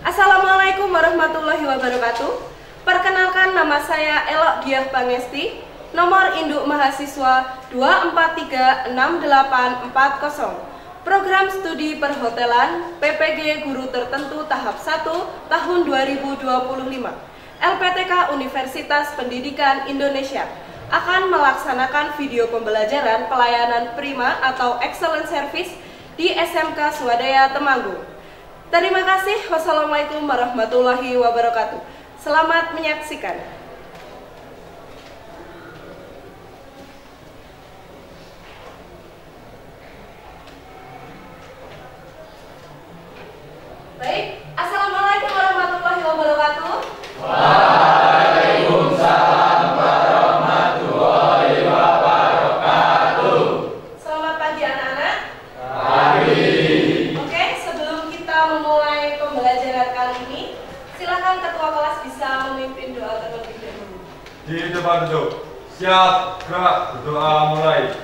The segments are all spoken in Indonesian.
Assalamualaikum warahmatullahi wabarakatuh. Perkenalkan, nama saya Elok Diah Pangesti, nomor induk mahasiswa 2436840, program studi perhotelan PPG Guru Tertentu tahap 1 tahun 2025. LPTK Universitas Pendidikan Indonesia akan melaksanakan video pembelajaran pelayanan prima atau excellent service di SMK Swadaya Temanggung. Terima kasih. Wassalamualaikum warahmatullahi wabarakatuh. Selamat menyaksikan. Baik, Assalamualaikum warahmatullahi wabarakatuh. Waalaikumsalam warahmatullahi wabarakatuh. Selamat pagi anak-anak. Pagi. Oke, sebelum kita memulai pembelajaran kali ini, silakan ketua kelas bisa memimpin doa terlebih dahulu. Di depan duduk. Siap, gerak, berdoa mulai.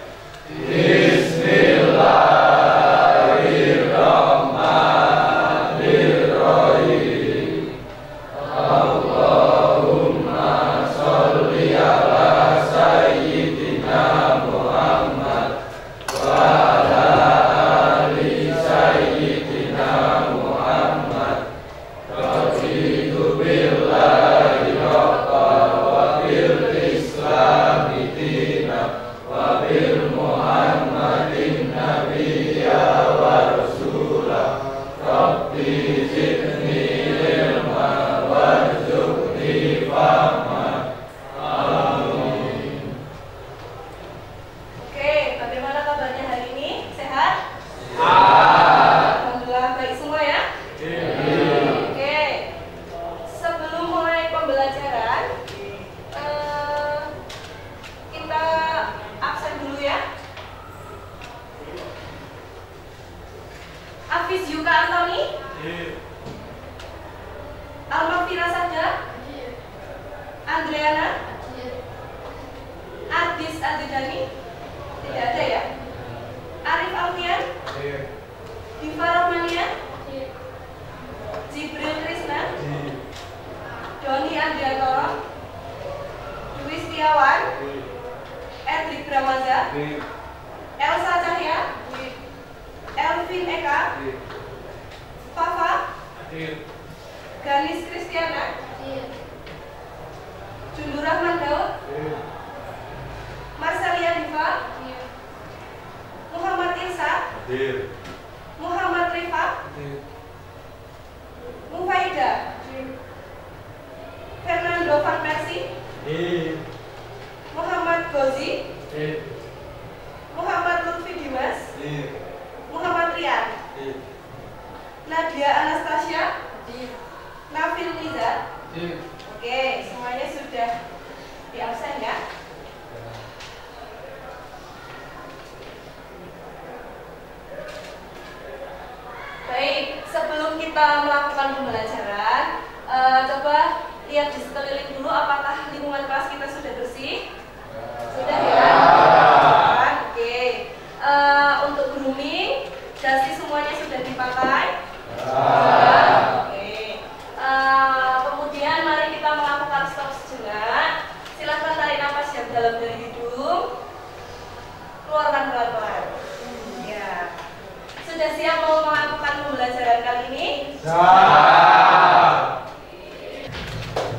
Bismillahirrahmanirrahim. Allahumma sholli ala sayyidina Muhammad wa ala ali sayyidina Muhammad. Raditu billahi rabban wa bil islami dinan wa bil Muhammadin nabiyya wa rasulah. Rabbi zidni ilma warzuqni fahma. Amin. Oke, bagaimana kabarnya hari ini? Sehat? Ah. Alhamdulillah baik semua ya. Oke, sebelum mulai pembelajaran, kita absen dulu ya. Hafiz Yuka Antoni, Almafira Saja, Andriana, Adis Adidani, tidak ada ya. Arif Alfian, Diva Rahmania, Jibril Krisna, Doni Andriantoro, Dwi Setiawan, Edrik Bramaza, Elsa Cahya, Elvin Eka, Fafa, Ganis Kristiana, Jundur Rahman Daud, Marcelia Diva, Muhammad Irsa, Muhammad Rifa, Mufaida, Fernando Van Persie, Muhammad Gozi, Muhammad Lutfi Dimas, Muhammad Rian, Nadia Anastasia, Nafil Liza. Oke, semuanya sudah di absen ya. Baik, sebelum kita melakukan pembelajaran, coba lihat di sekeliling dulu apakah lingkungan kelas kita sudah bersih. Sudah ya? Oke. Untuk grooming, dasi semuanya sudah dipakai. Oke. Kemudian mari kita melakukan stop sejenak. Silahkan tarik nafas yang dalam dari hidung, keluarkan pelan-pelan. Ya. Sudah siap mau melakukan pembelajaran kali ini?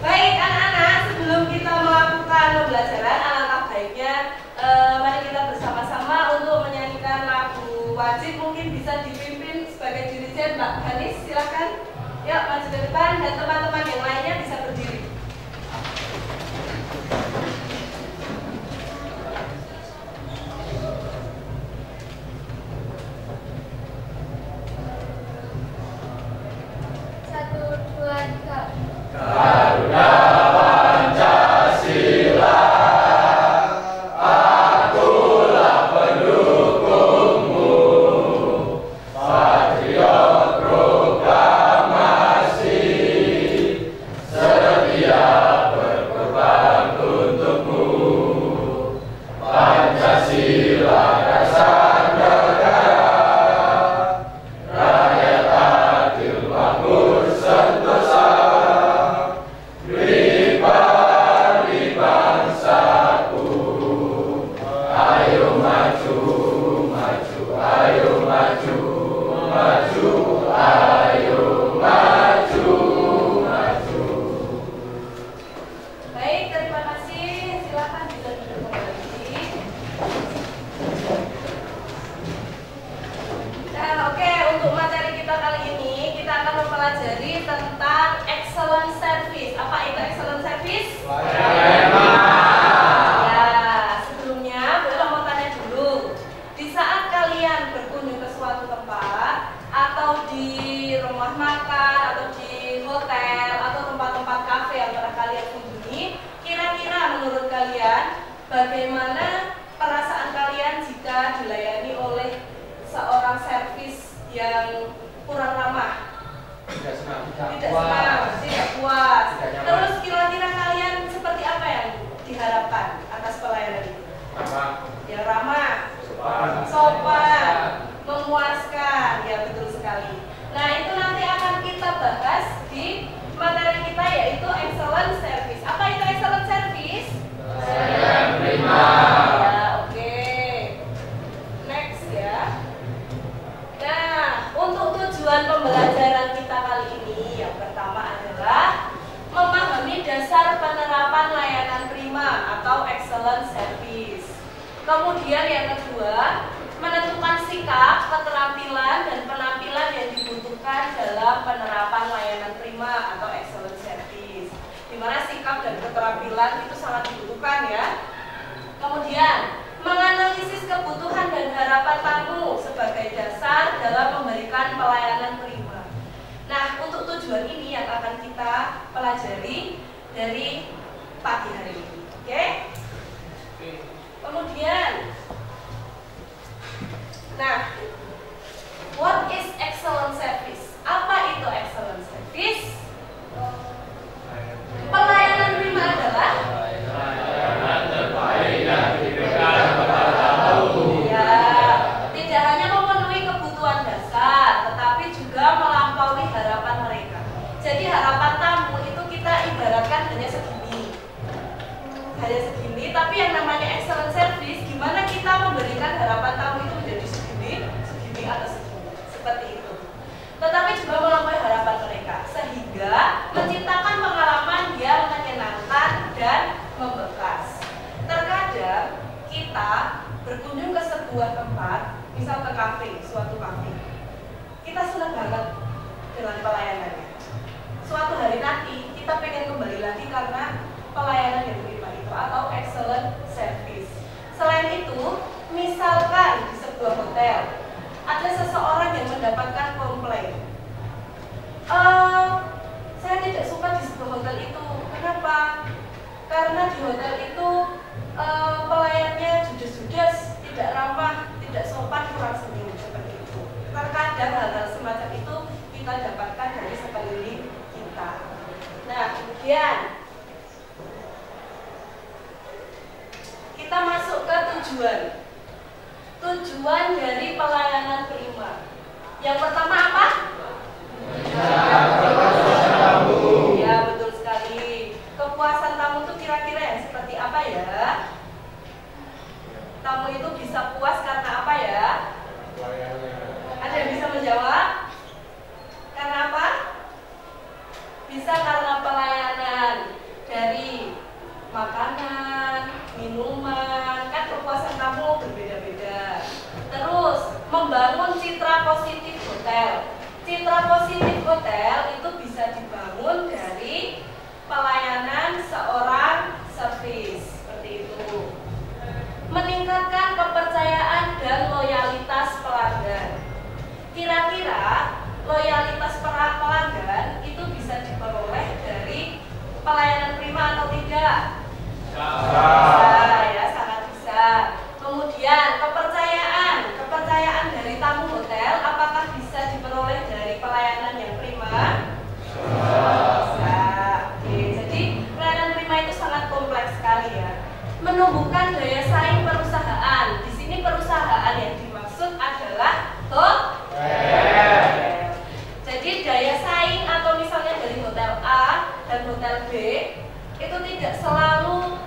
Baik anak-anak, sebelum kita melakukan pembelajaran, alangkah baiknya mari kita bersama-sama untuk menyanyikan lagu wajib. Mungkin bisa dipimpin sebagai dirijen Mbak Ganis, silakan. Yuk maju ke depan dan teman-teman yang lainnya bisa berdiri. Satu, dua, tiga. Garuda Pancasila, akulah pendukungmu. Patriot proklamasi, setia berkorban untukmu. Pancasila dasar negara, rakyat adil makmur sejahtera. pelajari tentang excellent service. Apa itu excellent service? Ya, sebelumnya boleh mau tanya dulu. Di saat kalian berkunjung ke suatu tempat atau di rumah makan atau di hotel atau tempat-tempat kafe yang pernah kalian kunjungi, kira-kira menurut kalian bagaimana perasaan kalian jika dilayani oleh seorang servis yang kurang ramah? Tidak senang, Tidak puas. Terus kira-kira kalian seperti apa yang diharapkan atas pelayanan itu? Yang ramah, sopan, memuaskan, ya betul sekali. Nah itu nanti akan kita bahas di materi kita yaitu excellent service. Apa itu excellent service? Ya, oke. Next ya. Nah, untuk tujuan pembelajaran kita kali ini yang pertama adalah memahami dasar penerapan layanan prima atau excellent service. Kemudian yang kedua, menentukan sikap, keterampilan, dan penampilan yang dibutuhkan dalam penerapan layanan prima atau excellent service. Di mana sikap dan keterampilan itu sangat dibutuhkan ya. Kemudian, menganalisis kebutuhan dan harapan tamu sebagai dasar dalam memberikan pelayanan prima. Nah, untuk tujuan ini yang akan kita pelajari dari pagi hari ini. Oke? Kemudian, nah, what is excellent service? Apa itu excellent service? Pelayanan prima adalah tidak hanya memenuhi kebutuhan dasar, tetapi juga melampaui harapan mereka. Jadi harapan tamu itu kita ibaratkan hanya segini, tapi yang namanya excellent service, gimana kita memberikan harapan tamu itu menjadi segini atau segini, seperti itu. Tetapi juga melampaui harapan mereka, sehingga menciptakan pengalaman yang menyenangkan dan membekas. Terkadang kita berkunjung ke sebuah tempat, misal ke kafe, suatu kafe. Kita senang banget dengan pelayanannya. Suatu hari nanti kita pengen kembali lagi karena pelayanan yang diterima itu atau excellent service. Selain itu, misalkan di sebuah hotel ada seseorang yang mendapatkan komplain. Saya tidak suka di sebuah hotel itu. Kenapa? Karena di hotel itu pelayannya judes-judes, tidak ramah, tidak sopan, kurang senyum, seperti itu. Terkadang hal-hal semacam itu kita dapatkan dari sekeliling kita. Nah, kemudian kita masuk ke tujuan dari pelayanan prima. Yang pertama apa? Ya, betul sekali. Kepuasan tamu itu kira-kira yang seperti apa ya? Tamu itu bisa puas karena apa ya? Ada yang bisa menjawab? Karena apa? Bisa karena pelayanan dari makanan, minuman, kan kepuasan tamu berbeda-beda. Terus membangun citra positif hotel. Citra positif hotel itu bisa dibangun dari pelayanan seorang servis, seperti itu. Meningkatkan kepercayaan dan loyalitas pelanggan. Kira-kira loyalitas pelanggan itu bisa diperoleh dari pelayanan prima atau tidak? Bisa, ya, sangat bisa. Kemudian kepercayaan dari tamu hotel apakah bisa diperoleh dari pelayanan yang prima? Bisa. Oke, jadi pelayanan prima itu sangat kompleks sekali ya. Menumbuhkan daya saing perusahaan. Di sini perusahaan yang dimaksud adalah hotel. Jadi daya saing atau misalnya dari hotel A dan hotel B itu tidak selalu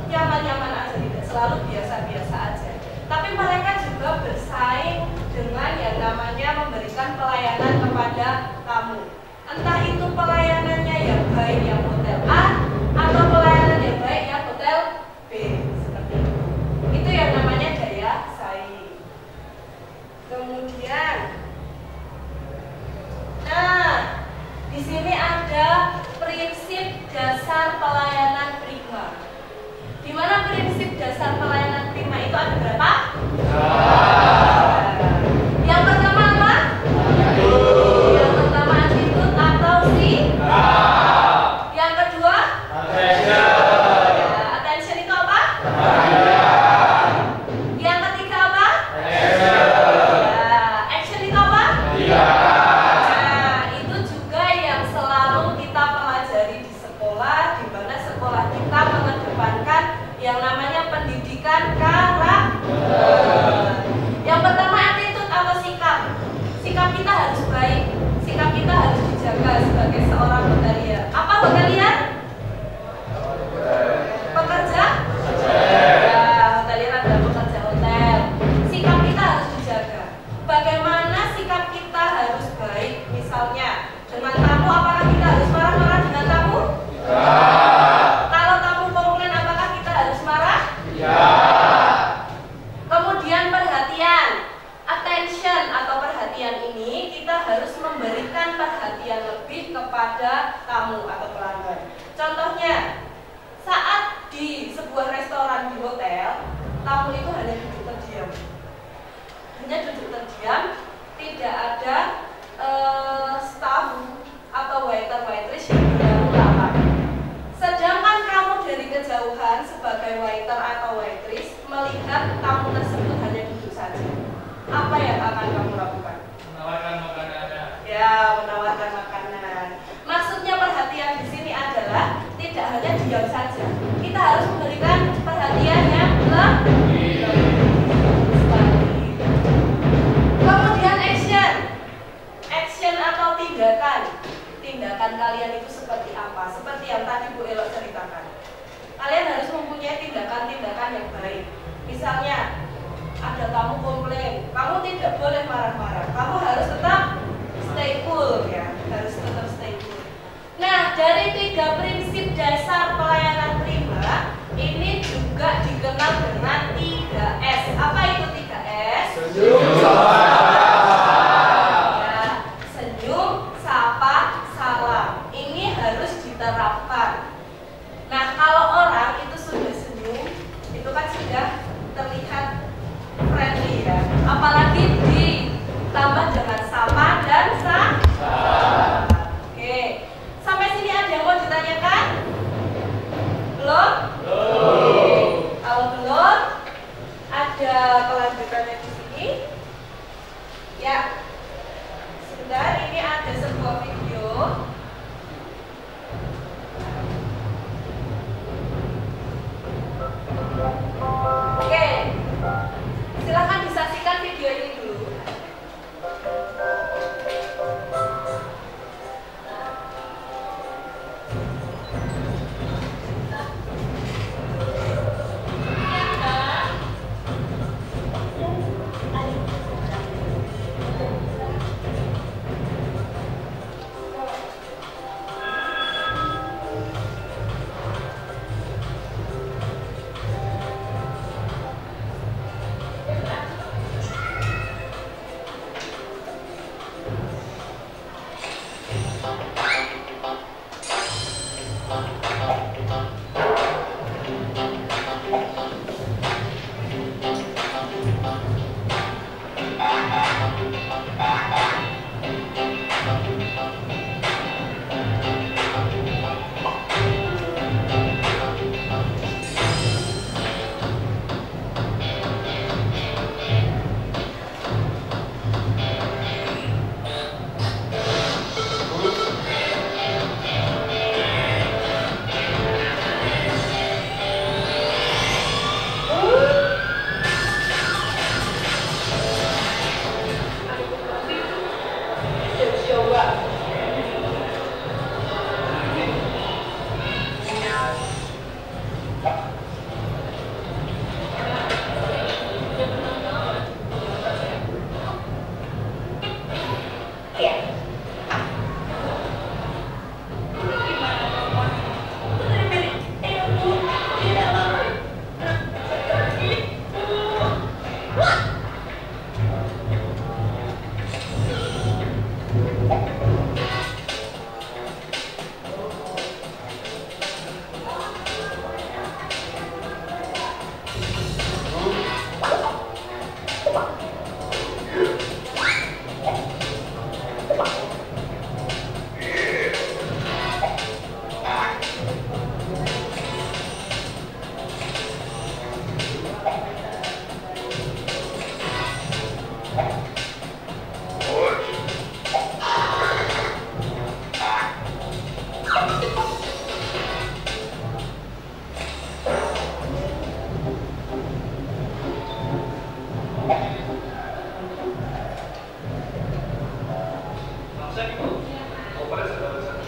nyaman-nyaman aja, tidak selalu biasa-biasa aja. Tapi mereka juga bersaing dengan yang namanya memberikan pelayanan kepada tamu. Entah itu pelayanannya yang baik yang hotel A atau pelayanan yang baik yang hotel B, seperti itu. Itu yang namanya daya saing. Kemudian, nah, sini ada prinsip dasar pelayanan prima. Di mana prinsip dasar pelayanan prima itu ada berapa? Yang pertama apa? Yang pertama attitude atau sikap. Yang kedua? Attention itu apa? Yang ketiga apa? Action itu apa? Nah, itu juga yang selalu kita pelajari di sekolah, di mana sekolah kita mengedepankan yang namanya pendidikan karakter. Yang pertama attitude atau sikap. Sikap kita harus baik, sikap kita harus dijaga sebagai seorang hotelier. Apa hotelier? Pekerja? Ya, hotelier adalah pekerja hotel. Sikap kita harus dijaga. Bagaimana sikap kita harus baik? Misalnya dengan tamu, apakah kita harus marah-marah dengan tamu? Kalau tamu komplain, apakah kita harus marah? Kemudian perhatian, attention atau perhatian ini kita harus memberikan perhatian lebih kepada tamu atau pelanggan. Contohnya, saat di sebuah restoran di hotel, tamu itu hanya duduk terdiam. Hanya duduk terdiam, tidak ada staff atau waiter waitress yang berlalu-lalang. Sedangkan kamu dari kejauhan sebagai waiter atau waitress melihat tamu tersebut hanya duduk saja, apa yang akan kamu lakukan? Menawarkan makanannya. Ya, menawarkan makanan. Maksudnya perhatian di sini adalah tidak hanya diam saja. Kita harus memberikan perhatian yang lebih. Kemudian action. Action atau tindakan. Tindakan kalian itu seperti apa? Seperti yang tadi Bu Elok ceritakan. Kalian harus mempunyai tindakan-tindakan yang baik. Misalnya, ada tamu komplain, kamu tidak boleh marah-marah. Kamu harus tetap stay cool ya, harus tetap stay cool. Nah, dari 3 prinsip dasar pelayanan prima ini juga dikenal dengan 3S. Apa itu 3S? Senyum, senyum, sapa, salam. Ini harus diterapkan. Nah, kalau orang itu sudah senyum, itu kan sudah terlihat friendly ya. Apalagi ditambah dengan sapa dan salam. Oke. Sampai sini ada yang mau ditanyakan? Belum? Belum. Kalau belum, ada kelanjutannya di sini. kepada saudara-saudara.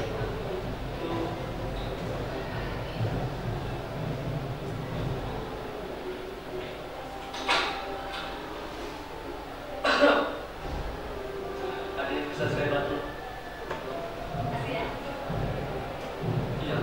Ada yang bisa saya bantu? Makasih ya. Iya.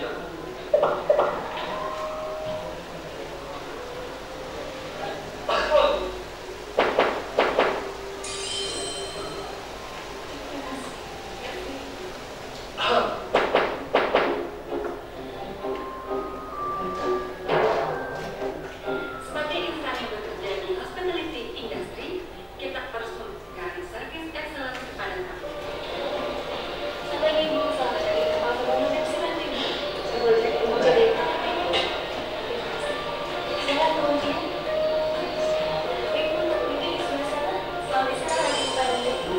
Iya. Sebagai insan yang bekerja di hospitality industry, kita harus memberikan service excellence kepada tamu. Sebagai ibu usaha dari tempat pemenuhan silakan. Sebagai ibu jadi silakan kemudian. Ibu untuk duduk di sebelah sana. Selamat istirahat kepada ibu.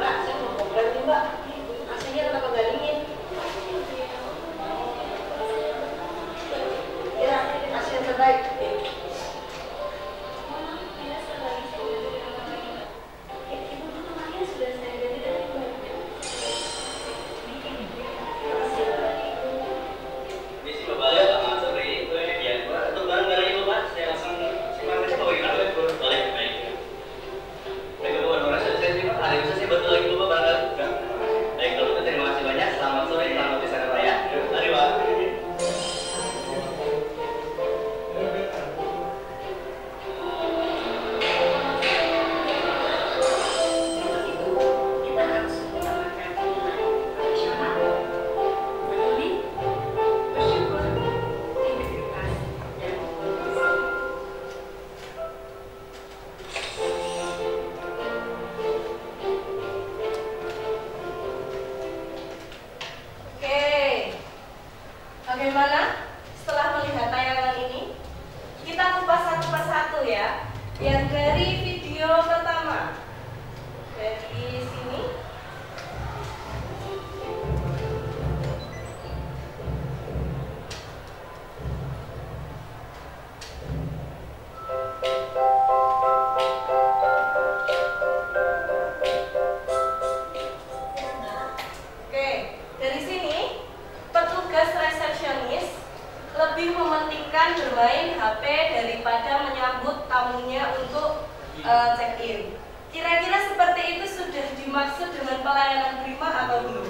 Mbak, saya mau komplain nih Mbak. AC-nya kenapa nggak dingin? Ya, AC yang terbaik. Ibu rumahnya sudah saya ganti dari baru. Misi Bapak Pak Sore, ya untuk barang-barang itu Pak, saya langsung simpan aja Pak, gimana Pak? Boleh, baik. Baik Bapak, barang-barang saya terima, ada yang bisa saya bantu lagi Bapak barang? Baik, kalau itu terima kasih banyak, selamat sore, selamat di sana Pak ya. Mari Pak. Untuk itu, kita harus mengutamakan nilai profesional, peduli, bersyukur, integritas, dan disiplin. Oke, bagaimana setelah melihat tayangan ini? Kita kupas satu persatu ya. Yang dari video pertama, dari sini. Oke, dari sini petugas resepsionis lebih mementingkan bermain HP daripada menyambut tamunya untuk check-in. Kira-kira seperti itu sudah dimaksud dengan pelayanan prima atau belum?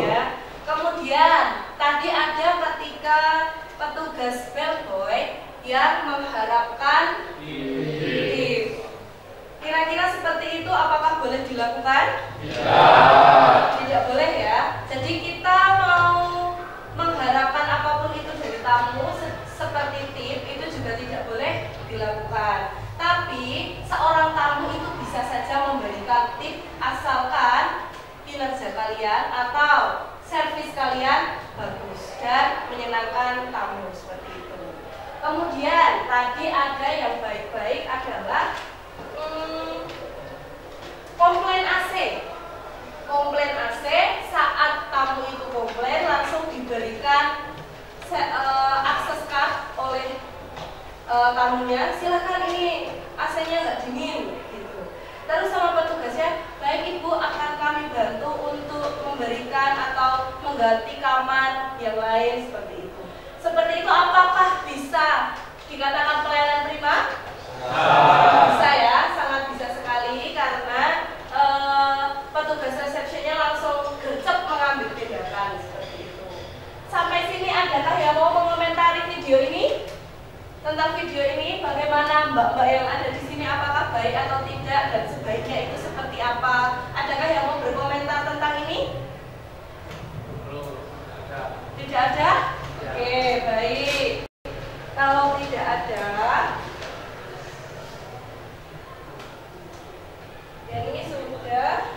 Ya. Kemudian tadi ada ketika petugas bellboy yang mengharapkan tip. Kira-kira seperti itu apakah boleh dilakukan? Tidak boleh ya. Jadi kita mau mengharapkan apapun itu dari tamu seperti tip itu juga tidak boleh dilakukan. Tapi seorang tamu itu bisa saja memberikan tip asalkan kinerja kalian atau servis kalian bagus dan menyenangkan tamu seperti itu. Kemudian tadi ada yang baik-baik adalah komplain AC. Komplain AC saat tamu itu komplain langsung diberikan akses card oleh tamunya, silakan ini AC-nya nggak dingin gitu. Terus sama petugasnya, baik ibu akan kami bantu untuk memberikan atau mengganti kamar yang lain seperti itu. Seperti itu apakah bisa dikatakan pelayanan prima? Bisa ya, sangat bisa sekali karena petugas resepsinya langsung gercep mengambil tindakan seperti itu. Sampai sini adakah yang mau mengomentari video ini? Tentang video ini, bagaimana mbak-mbak yang ada di sini, apakah baik atau tidak dan sebaiknya itu seperti apa? Adakah yang mau berkomentar tentang ini? Tidak ada? Oke, baik. Kalau tidak ada, yang ini sudah.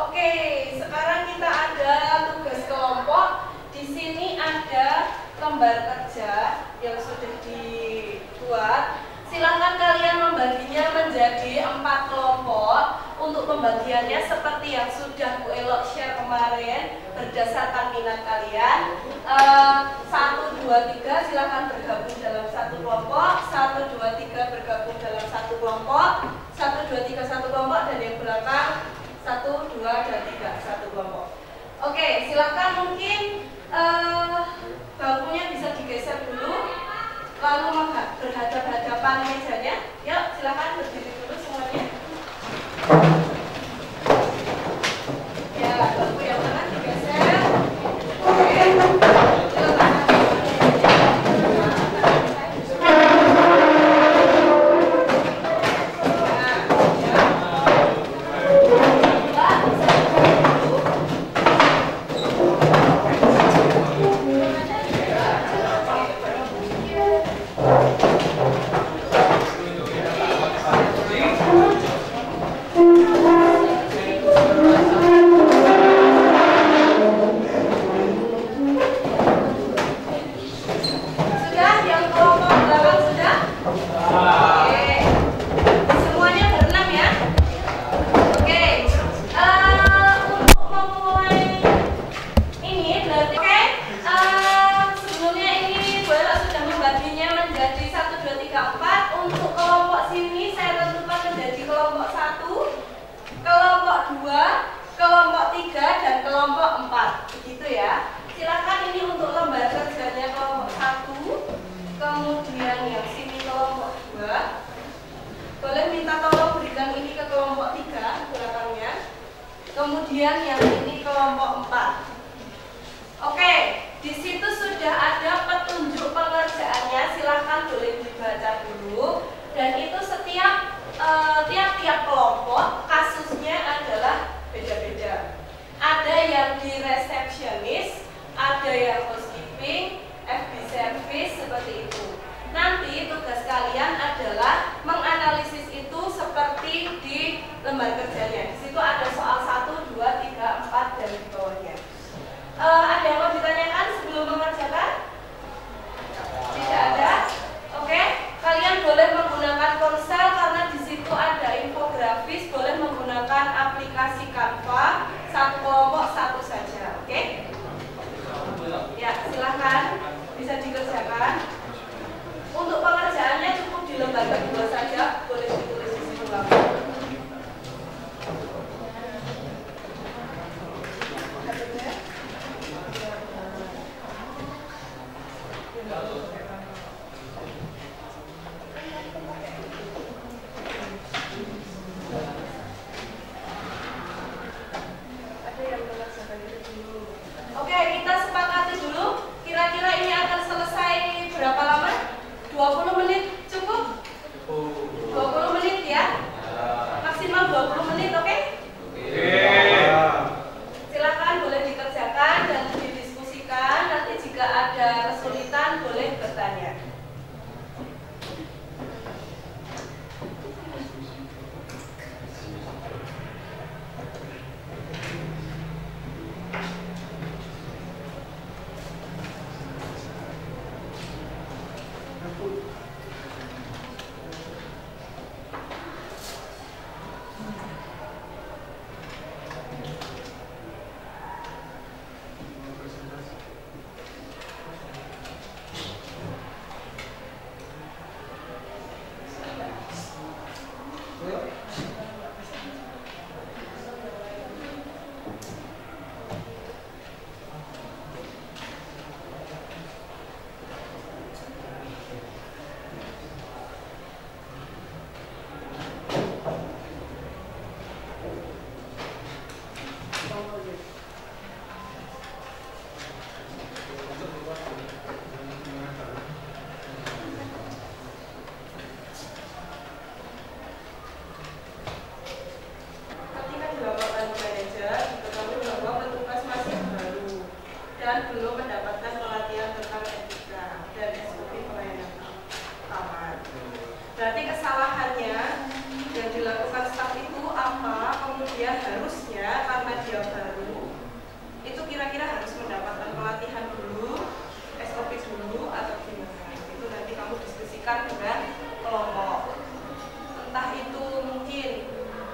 Oke, sekarang kita ada tugas kelompok. Di sini ada lembar kerja yang sudah dibuat. Silakan kalian membaginya menjadi 4 kelompok. Untuk pembagiannya seperti yang sudah Bu Elok share kemarin. kemarin berdasarkan minat kalian. 1, 2, 3 silahkan bergabung dalam satu kelompok. 1, 2, 3 bergabung dalam satu kelompok. 1, 2, 3 satu kelompok, dan yang belakang 1, 2, dan 3 satu kelompok. Oke, silahkan mungkin bangkunya bisa digeser dulu, lalu berhadap-hadapan mejanya. Yuk, silahkan berdiri dulu semuanya. Ya, bangku yang mana digeser. Oke, silahkan. Kemudian yang ini kelompok 4. Oke, di situ sudah ada petunjuk pengerjaannya. Silahkan boleh dibaca dulu. Dan itu tiap-tiap kelompok kasusnya adalah beda-beda. Ada yang di resepsionis, ada yang housekeeping, FB service, seperti itu. Nanti tugas kalian adalah menganalisis itu seperti di lembar kerjanya. Di situ ada soal 1, 2, 3, 4 dan di bawahnya. Ada yang mau ditanyakan sebelum mengerjakan? Tidak ada? Oke, kalian boleh menggunakan ponsel karena di situ ada infografis. Boleh menggunakan aplikasi Canva. Satu kelompok satu saja. Oke? Ya, silahkan bisa dikerjakan. Untuk pengerjaannya cukup di lembar kedua saja, boleh ditulis di situ langsung. Oke, kita sepakati dulu. Kira-kira ini akan selesai berapa lama? 20 menit cukup? 20 menit ya? Maksimal 20 menit, oke? Silakan boleh dikerjakan dan didiskusikan. Nanti jika ada kesulitan boleh bertanya.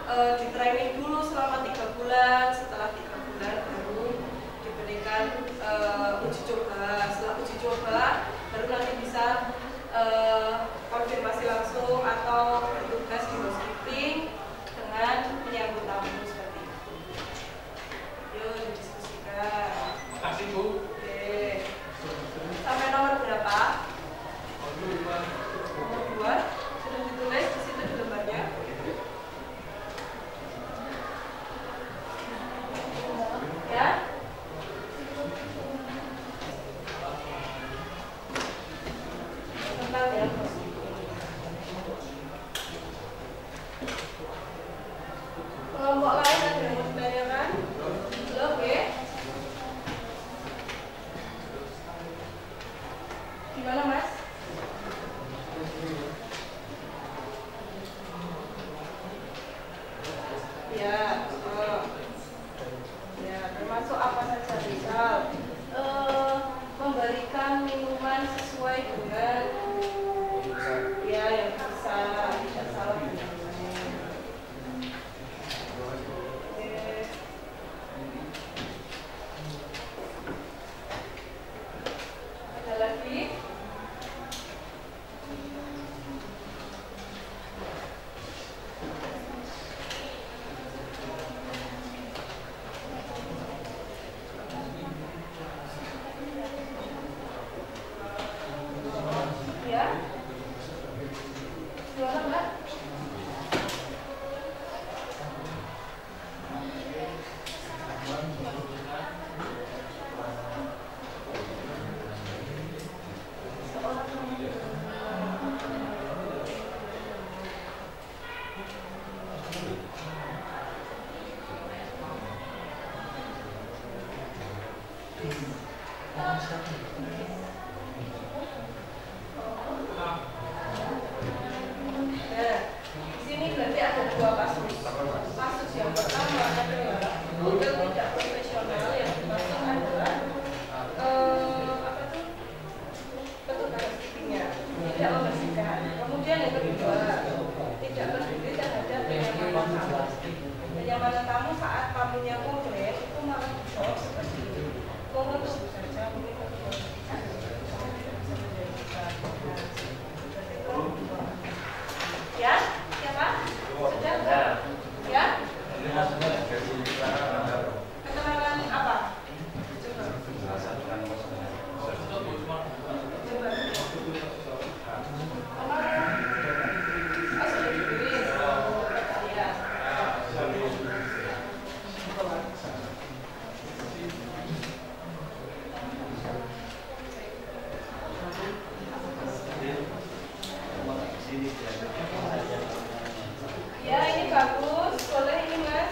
Di training dulu selama 3 bulan, setelah 3 bulan baru coba, baru nanti bisa konfirmasi langsung atau bertugas di housekeeping dengan menyambut tamu seperti itu. Yuk didiskusikan. Makasih Bu. Oke. Sampai nomor berapa? Nomor 2. Sudah ditulis di situ di lembarnya. Ya. Tentang ya. Kelompok lain ada yang mau ditanyakan? Belum ya? Gimana Mas? Ya, ya termasuk apa saja misal memberikan minuman sesuai dengan ya yang bisa tidak salah dengan ada lagi? Ya? Gimana Mbak? Nah, di sini berarti ada dua kasus. Kasus yang pertama adalah model tidak profesional, yang dimaksud adalah apa tuh petugas housekeepingnya tidak membersihkan. Kemudian yang kedua tidak peduli terhadap kenyamanan tamu. Kenyamanan tamu saat tamunya komplain itu malah dijawab seperti itu. Mohon tunggu saja, mungkin kedua tidak bisa menjadi ya, siapa? Sudah enggak? Ya? Keterangan apa? Coba. Coba. Oh, sudah ditulis. Ya. Ya, ini bagus. Boleh ini, Mas?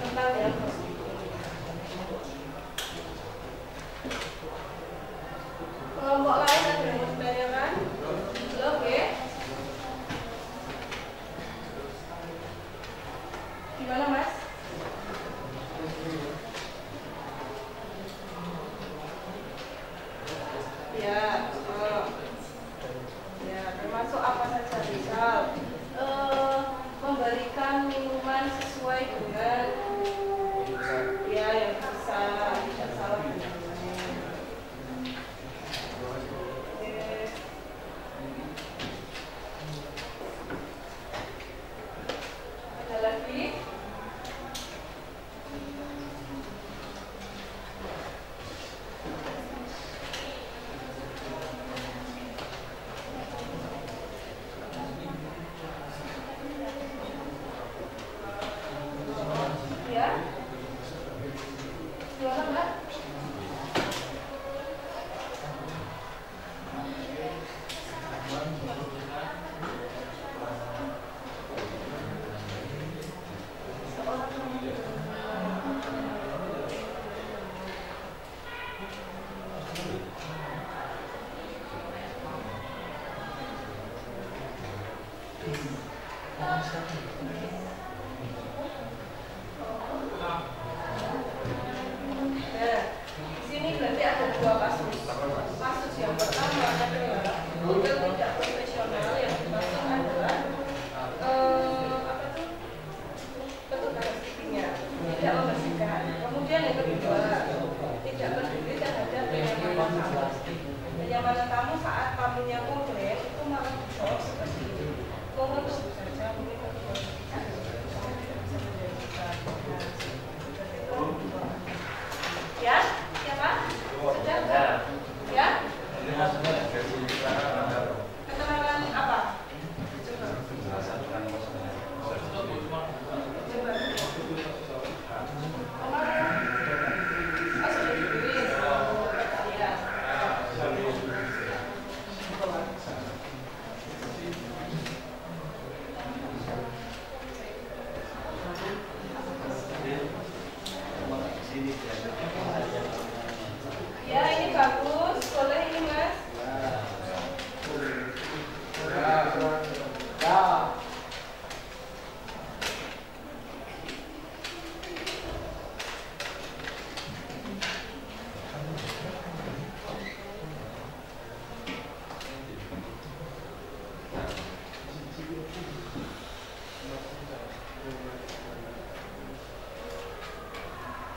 Tentang ya, Mas. Kelompok lain ada yang mau ditanyakan? Belum ya? Gimana Mas? Ya, ya termasuk apa saja misal memberikan minuman sesuai dengan ya yang bisa tidak salah dengan ada lagi? Ya? Gimana Mbak? Nah, di sini berarti ada dua kasus. Kasus yang pertama adalah hotel tidak profesional, yang dimaksud adalah apa tuh, petugas housekeeping-nya tidak membersihkan. Kemudian yang kedua, tidak peduli terhadap kenyamanan tamu. Kenyamanan tamu saat tamunya komplain itu malah dibawa seperti ini. Mohon tunggu saja, mungkin untuk ya, siapa? Sudah? Ya? Ini maksudnya versi Keterangan apa? Ya, ini bagus. Boleh ini, Mas?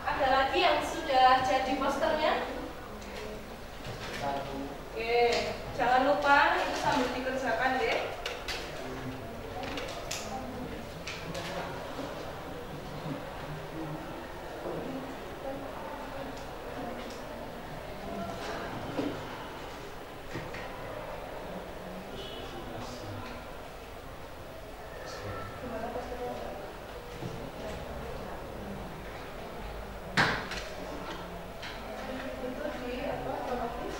Ada lagi yang sudah jadi posternya? Oke, jangan lupa itu sambil dikerjakan deh. Gimana posternya? Itu di apa? Otomatis?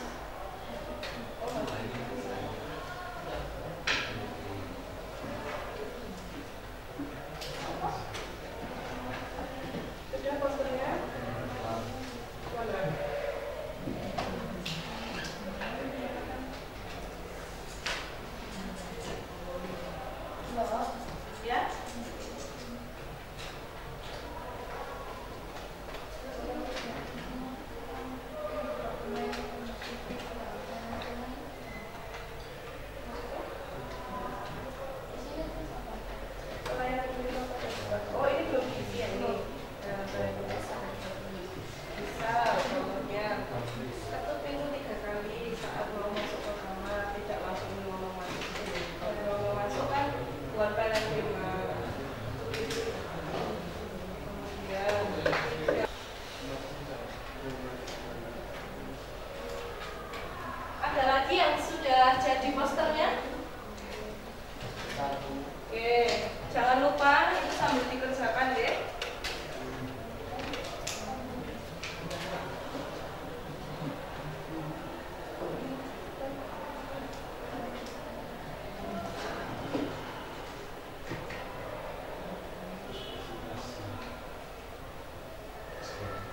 Oh, masih bisa. Sudah posternya? Mana? Ya? Oh, ini belum diisi ya ini. Bisa, contohnya ketuk pintu 3 kali saat mau masuk ke kamar, tidak langsung ngomong masuk. Kalau ngomong masuk kan buat pelan terima. Kemudian ada lagi yang sudah jadi posternya? Oke, jangan lupa itu sambil dikerjakan deh.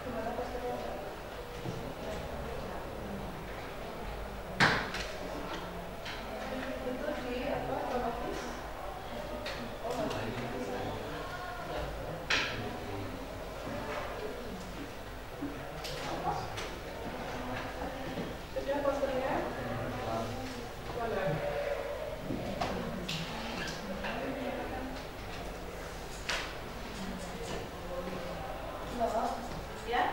Gimana posternya? Itu di apa? Otomatis? Oh, masih bisa. Sudah posternya? Mana? Ya?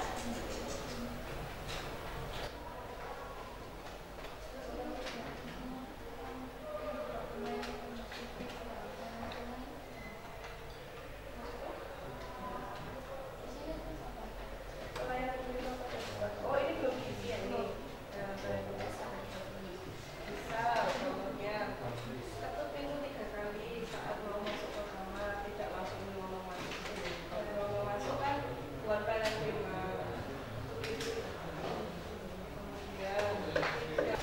Oh, ini belum diisi ya ini. Bisa, contohnya ketuk pintu 3 kali saat mau masuk ke kamar, tidak langsung ngomong masuk. Kalau ngomong masuk kan buat pelan terima. Kemudian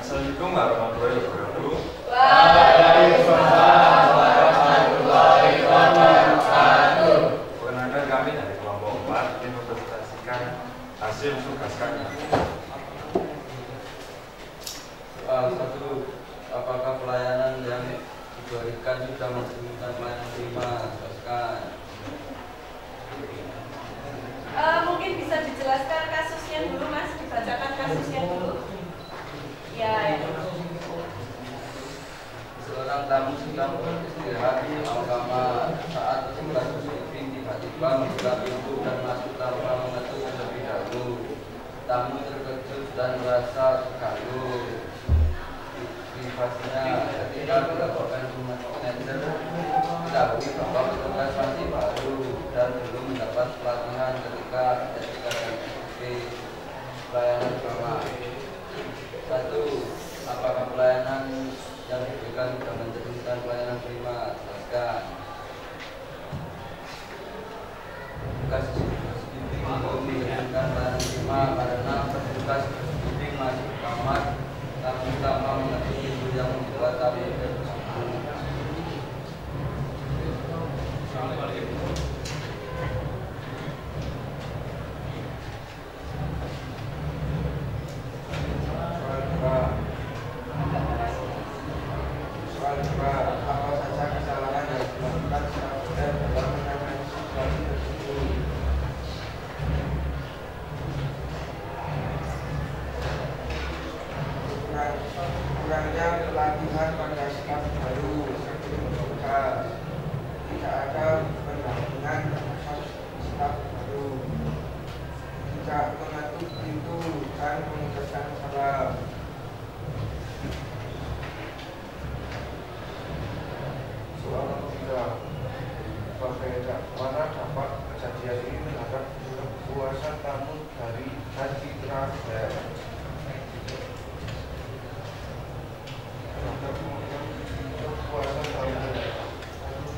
Assalamualaikum warahmatullahi wabarakatuh. Waalaikumsalam warahmatullahi wabarakatuh. Perkenalkan kami dari kelompok 4 ingin mempresentasikan hasil tugas kami. Satu, apakah pelayanan yang diberikan sudah mencerminkan pelayanan prima? Jelaskan. Mungkin bisa dijelaskan kasusnya dulu, Mas, dibacakan kasusnya dulu. Ya. Seorang tamu sedang beristirahat di ruang kamar. Saat sebelah sleeping tiba-tiba membuka pintu dan masuk tanpa mengetuk terlebih dahulu. Tamu terkejut dan merasa terganggu privasinya. Ketika dilaporkan rumah manajer, diketahui bahwa petugas masih baru dan belum mendapat pelatihan ketika etika dan SOP pelayanan kamar. 1. apakah pelayanan yang diberikan sudah mencerminkan pelayanan prima? Jelaskan. Tugas bimbing belum mencerminkan pelayanan prima karena petugas bimbing masih tamat tanpa mengerti isu yang membuat tamu tersebut. Apa saja kesalahan yang dilakukan secara modern dalam menangani situasi tersebut? Kurangnya pelatihan pada staf baru sebelum tugas, tidak ada pendampingan khusus staf baru, tidak mengatur pintu dan mengucapkan salam. Soal ketiga, bagaimana dampak kejadian ini terhadap kepuasan tamu dari haji travel? Terhadap kepuasan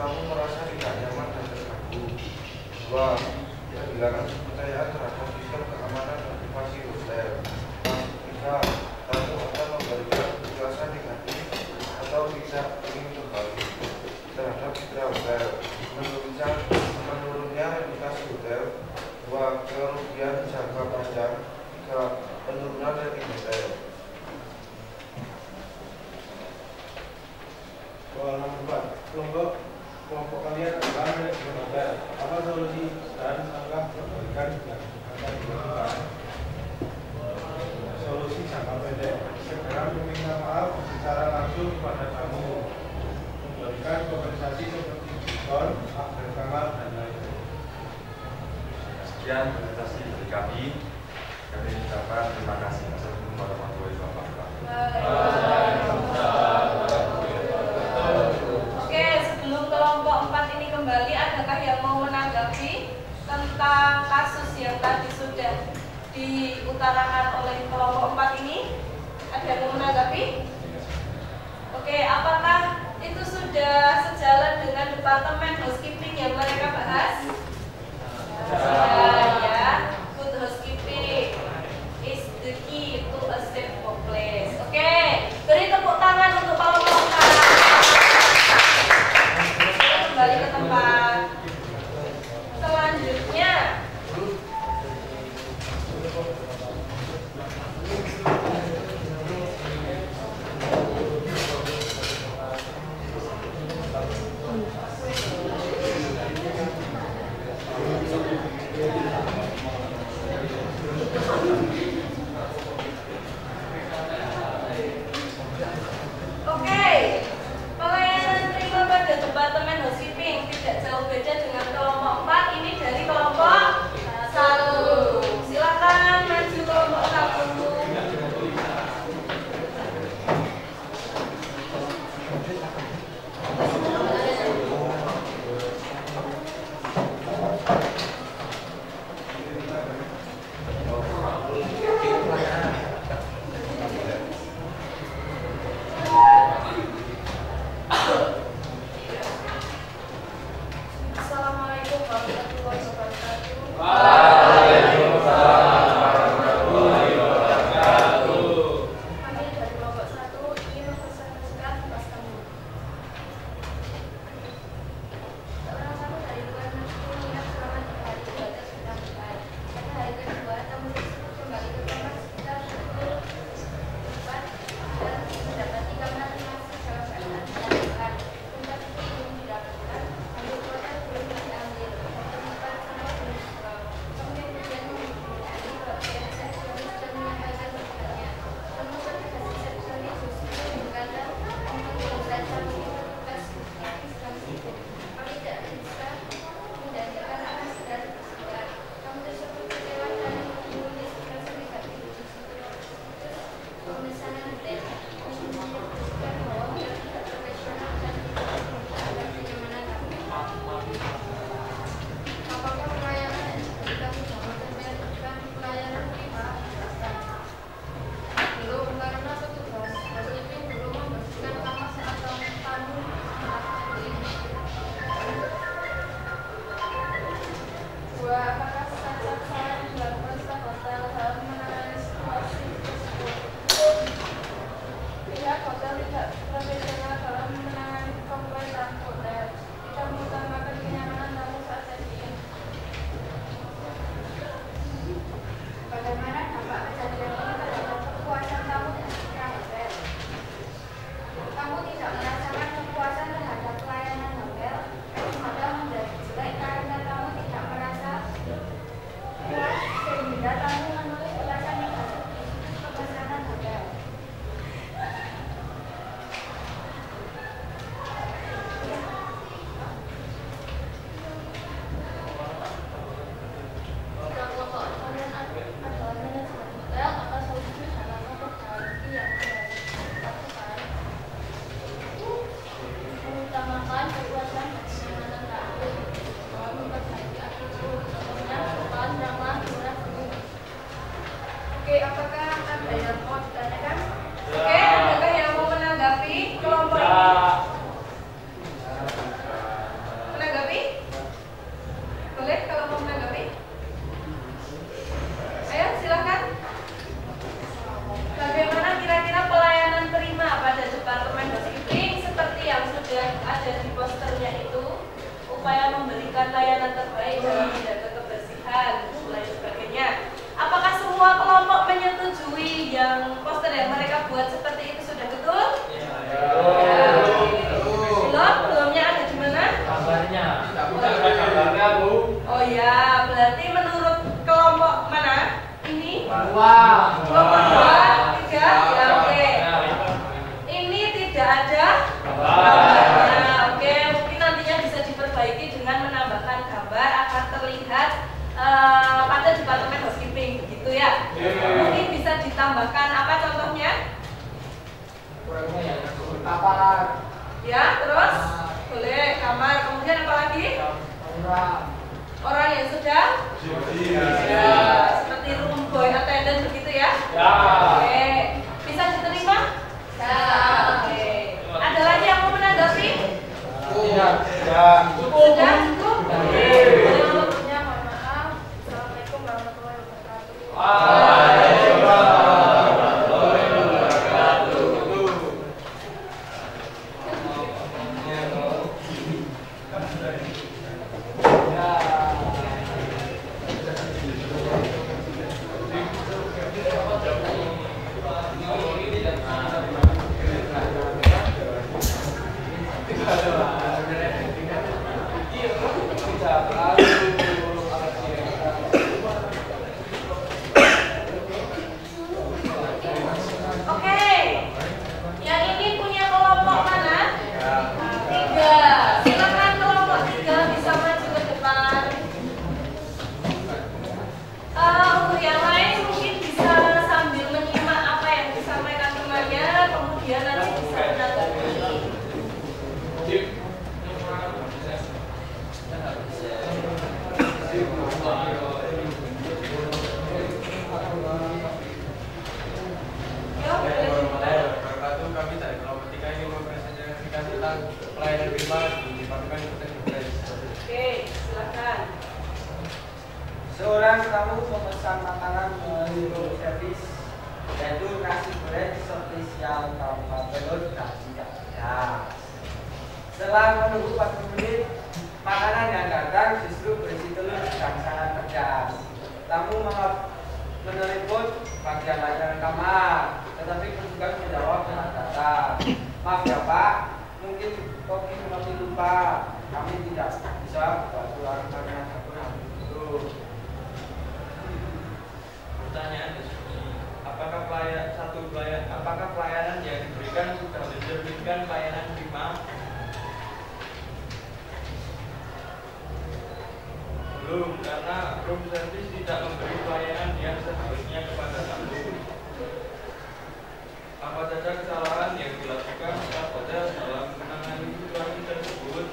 tamu merasa tidak nyaman dan terganggu. 2. Kehilangan kepercayaan terhadap sistem keamanan dan privasi hotel. 3. Tamu akan memberikan penjelasan negatif atau tidak ingin kembali terhadap citra hotel. Menurunnya reputasi hotel. 2. Kerugian jangka panjang. 3. Penurunan rating hotel. Soal nomor 4, kelompok kalian adalah manajemen hotel. Apa solusi dan langkah perbaikan yang akan dilakukan? Solusi jangka pendek: segera meminta maaf secara langsung kepada tamu, memberikan kompensasi seperti diskon, akhir kamar, dan lain-lain. Sekian presentasi dari kami. Kami ucapkan terima kasih. Assalamualaikum warahmatullahi wabarakatuh. Oke, sebelum kelompok 4 ini kembali, adakah yang mau menanggapi tentang kasus yang tadi sudah diutarakan oleh kelompok 4 ini? Ada yang mau menanggapi? Oke, apakah itu sudah sejalan dengan departemen housekeeping yang mereka bahas? Sudah ya. Good housekeeping is the key to a safe workplace. Oke, beri tepuk tangan untuk kelompok 4. Kembali ke tempat. Selanjutnya hotel tidak profesional dalam menangani komplain tamu hotel, tidak mengutamakan kenyamanan tamu saat check-in. Bagaimana dampak kejadian ini terhadap kepuasan tamu dan citra hotel? Tamu tidak merasakan kepuasan terhadap pelayanan hotel, hotel menjadi jelek karena tamu tidak merasa puas sehingga tamu menulis ulasan negatif di situs pemesanan hotel. Jika pokok kalian adalah manajemen hotel, maka solusi adalah memperbaiki yang dilakukan. Mengutamakan kepuasan dan kenyamanan tamu, memperbaiki attitude, contohnya sopan, ramah, murah, senyum. Oke, apakah ada yang mau ditanyakan? Oke, adakah yang mau menanggapi kelompok ini? Menanggapi? Boleh kalau mau menanggapi? Ayo, silakan. Bagaimana kira-kira pelayanan prima pada Departemen Housekeeping seperti yang sudah ada di posternya itu? Upaya memberikan layanan terbaik dalam menjaga kebersihan, dan lain sebagainya. Apakah semua kelompok menyetujui yang poster yang mereka buat seperti itu sudah betul? Belumnya ada di mana? Gambarnya. Gambarnya, Bu. Oh ya, berarti menurut kelompok mana? Ini? Kelompok 2, 3, ya oke. Ini tidak ada gambarnya. Oke, mungkin nantinya bisa diperbaiki dengan menambahkan gambar agar terlihat pada Departemen Housekeeping, begitu ya? Mungkin bisa ditambahkan apa contohnya? Ya, terus boleh kamar, kemudian apa lagi? Orang yang sudah? Ya, seperti room boy attendant begitu ya? Oke, bisa diterima? Ya, oke. Ada lagi yang mau menanggapi? Sudah cukup? Oke. Sebelumnya mohon maaf. Assalamualaikum warahmatullahi wabarakatuh. Oke, yang ini punya kelompok mana? 3. Silakan kelompok 3 bisa maju ke depan. Untuk yang lain mungkin bisa sambil menyimak apa yang disampaikan temannya, kemudian nanti bisa menanggapi. Kami dari kelompok 3 ingin mempresentasikan tentang pelayanan prima di Departemen Housekeeping. Oke, silakan. Seorang tamu memesan makanan melalui room service, yaitu nasi goreng spesial tanpa telur dan tidak pedas. Setelah menunggu 40 menit, makanan yang datang justru berisi telur dan sangat pedas. Tamu menelpon bagian layanan kamar, tetapi petugas menjawab dengan datar. Maaf ya Pak, mungkin koki masih lupa. Kami tidak bisa membantu karena dapur habis tutup. Pertanyaan diskusi, apakah pelayanan yang diberikan sudah mencerminkan pelayanan prima? Belum, karena room service tidak memberi pelayanan yang seharusnya kepada tamu. Apa saja kesalahan yang dilakukan staf hotel dalam menangani situasi tersebut?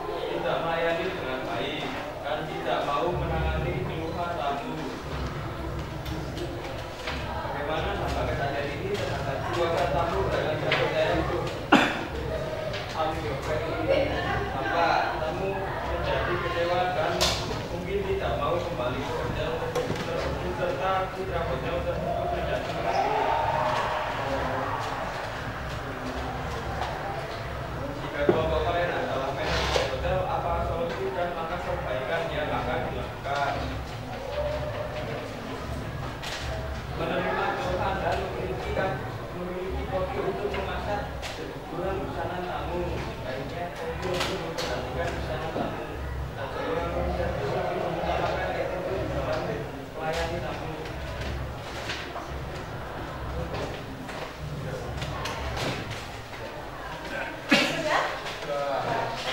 Tidak melayani dengan baik, dan tidak mau menangani keluhan tamu. Bagaimana dampak kejadian ini terhadap keluarga tamu dan hotel? Dampak tamu menjadi kecewa dan mungkin tidak mau kembali ke hotel tersebut serta citra hotel tersebut menjadi baik. memiliki kode untuk memasak ukuran busana tamu. Baiknya kode untuk memperhatikan busana tamu. Seorang servis lebih mengutamakan metode dalam melayani tamu. Sudah?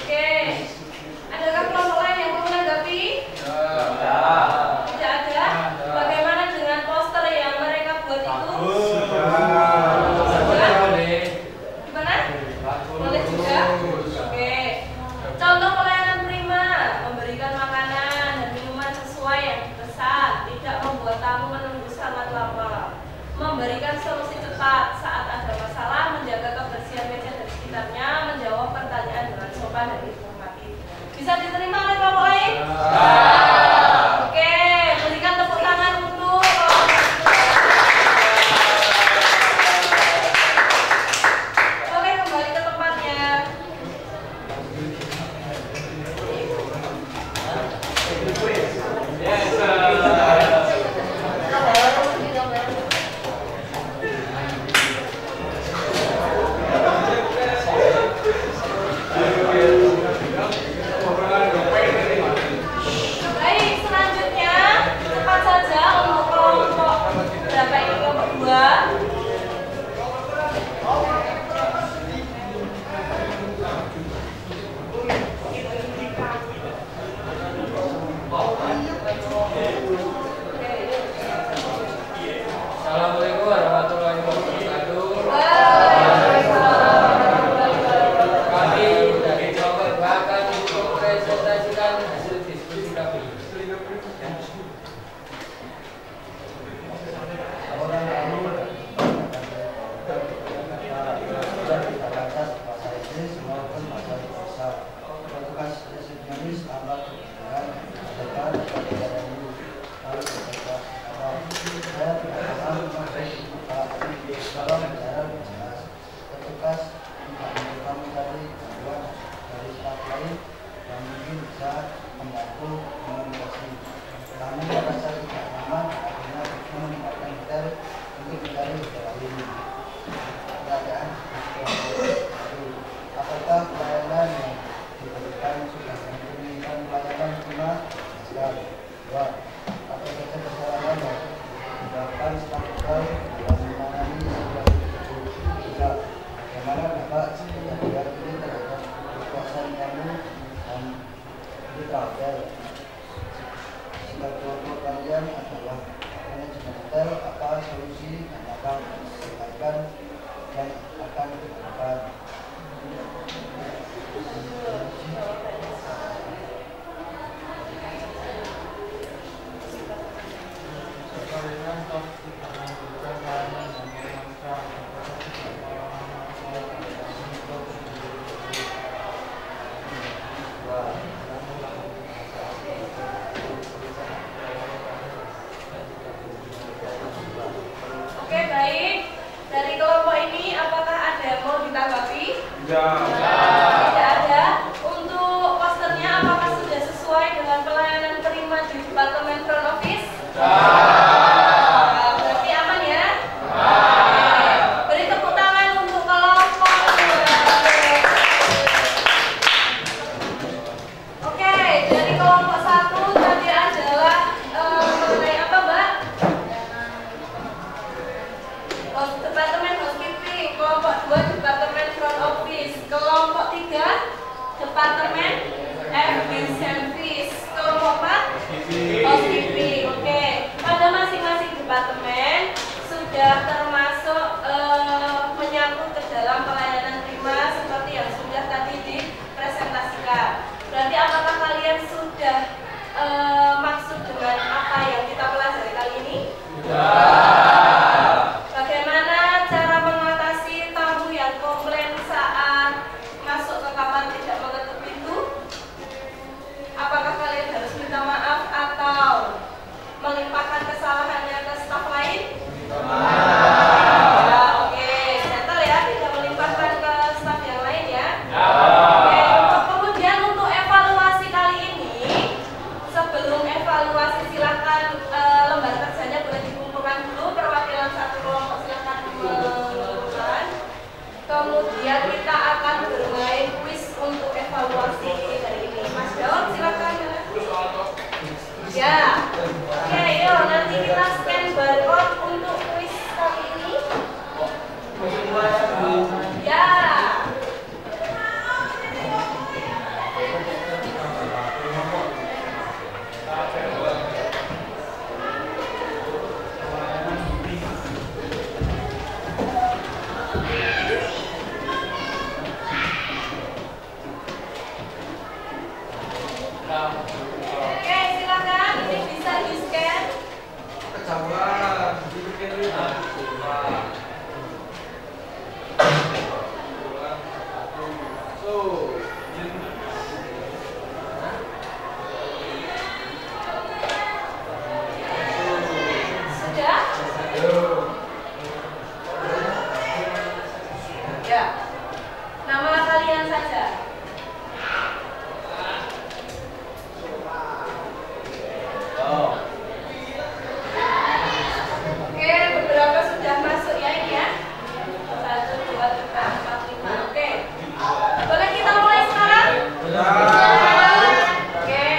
Oke. Adakah kelompok lain yang mau menanggapi? Tidak ada. Bagaimana dengan poster yang mereka buat itu? Sudah? Gimana? Boleh juga? Oke. Contoh pelayanan prima, memberikan makanan dan minuman sesuai yang dipesan, tidak membuat tamu menunggu sangat lama, memberikan solusi cepat saat ada masalah, menjaga kebersihan meja dan sekitarnya, menjawab pertanyaan dengan sopan dan informatif. Bisa diterima oleh kelompok lain? Oke, berikan tepuk tangan untuk oke, kembali ke tempatnya. Baik, selanjutnya cepat saja untuk kelompok berapa ini, kelompok 2. Assalamualaikum warahmatullahi wabarakatuh. Kami dari kelompok akan mempresentasikan hasil diskusi kami. Apakah pelayanan yang diberikan sudah mencerminkan pelayanan prima? Dua, apa saja kesalahan yang dilakukan staf pegawai dalam menangani situasi tersebut? Tiga, bagaimana Bapak meyakini terhadap kepuasan kamu dan kita hotel? Sikap kelompok kalian adalah manajemen hotel, apa solusi yang akan disampaikan dan akan dilakukan? Oke, baik. Dari kelompok ini apakah ada yang mau ditanggapi? Tidak ada. Untuk posternya apakah sudah sesuai dengan pelayanan prima di Departemen Front Office? Berarti aman ya? Oke. Beri tepuk tangan untuk kelompok 2. Oke, dari kelompok 1 tadi adalah mengenai apa, Mbak? Departemen Housekeeping. Kelompok 2 Departemen Front Office. Kelompok 3 Departemen FB Service. Kelompok 4 Housekeeping. Oke, pada masing-masing departemen sudah termasuk menyangkut ke dalam pelayanan prima seperti yang sudah tadi dipresentasikan. Berarti apakah kalian sudah maksud dengan apa yang kita pelajari kali ini? Bagaimana cara mengatasi tamu yang komplain saat masuk ke kamar tidak mengetuk pintu? Apakah kalian harus minta maaf atau melimpahkan kesalahannya ke staf lain? Ya. Nama kalian saja. Oke, beberapa sudah masuk ya ini ya. 1, 2, 3, 4, 5. Oke. Boleh kita mulai sekarang? Oke.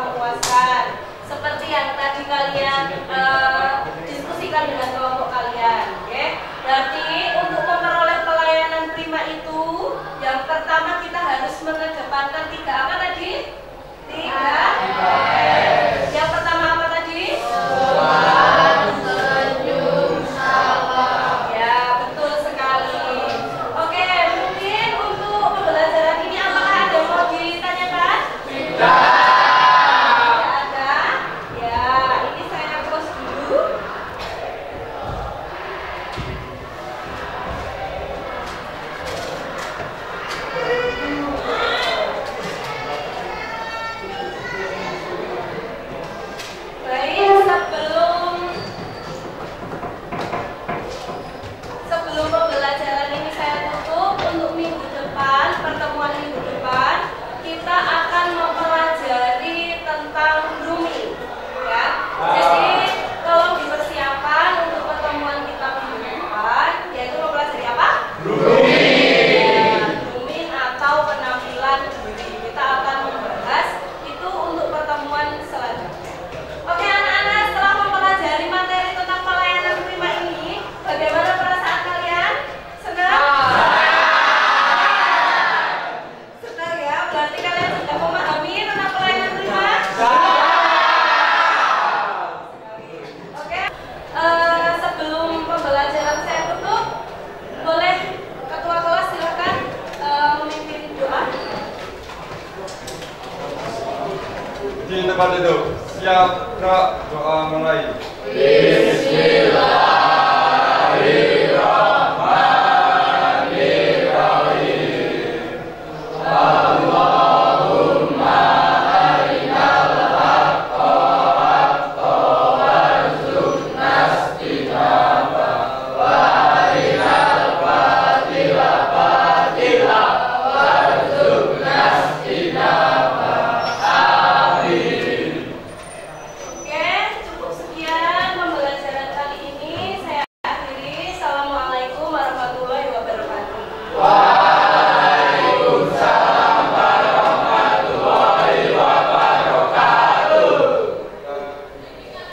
memuaskan. Seperti yang tadi kalian diskusikan dengan kelompok kalian, oke? Berarti untuk memperoleh pelayanan prima itu, yang pertama kita harus mengedepankan 3 apa tadi? 3 Yang pertama apa tadi? Sopan, senyum, salam. Ya, betul sekali. Oke, mungkin untuk pembelajaran ini apakah ada yang mau ditanyakan? Tidak. Sebelum pembelajaran ini saya tutup, untuk minggu depan, pertemuan minggu depan, kita akan mempelajari tentang grooming, ya. Jadi tolong dipersiapkan untuk pertemuan kita minggu depan, yaitu mempelajari apa? Grooming. Ya, grooming atau penampilan diri. Kita akan membahas itu untuk pertemuan selanjutnya. Oke anak-anak, setelah mempelajari materi tentang pelayanan prima ini, bagaimana perasaan kalian? Senang? Senang ya, berarti kalian sudah memahami tentang pelayanan prima? Oke, sebelum pembelajaran saya tutup, boleh ketua kelas silakan memimpin doa. Di tempat duduk, siap, gerak, doa mulai. Bismillah.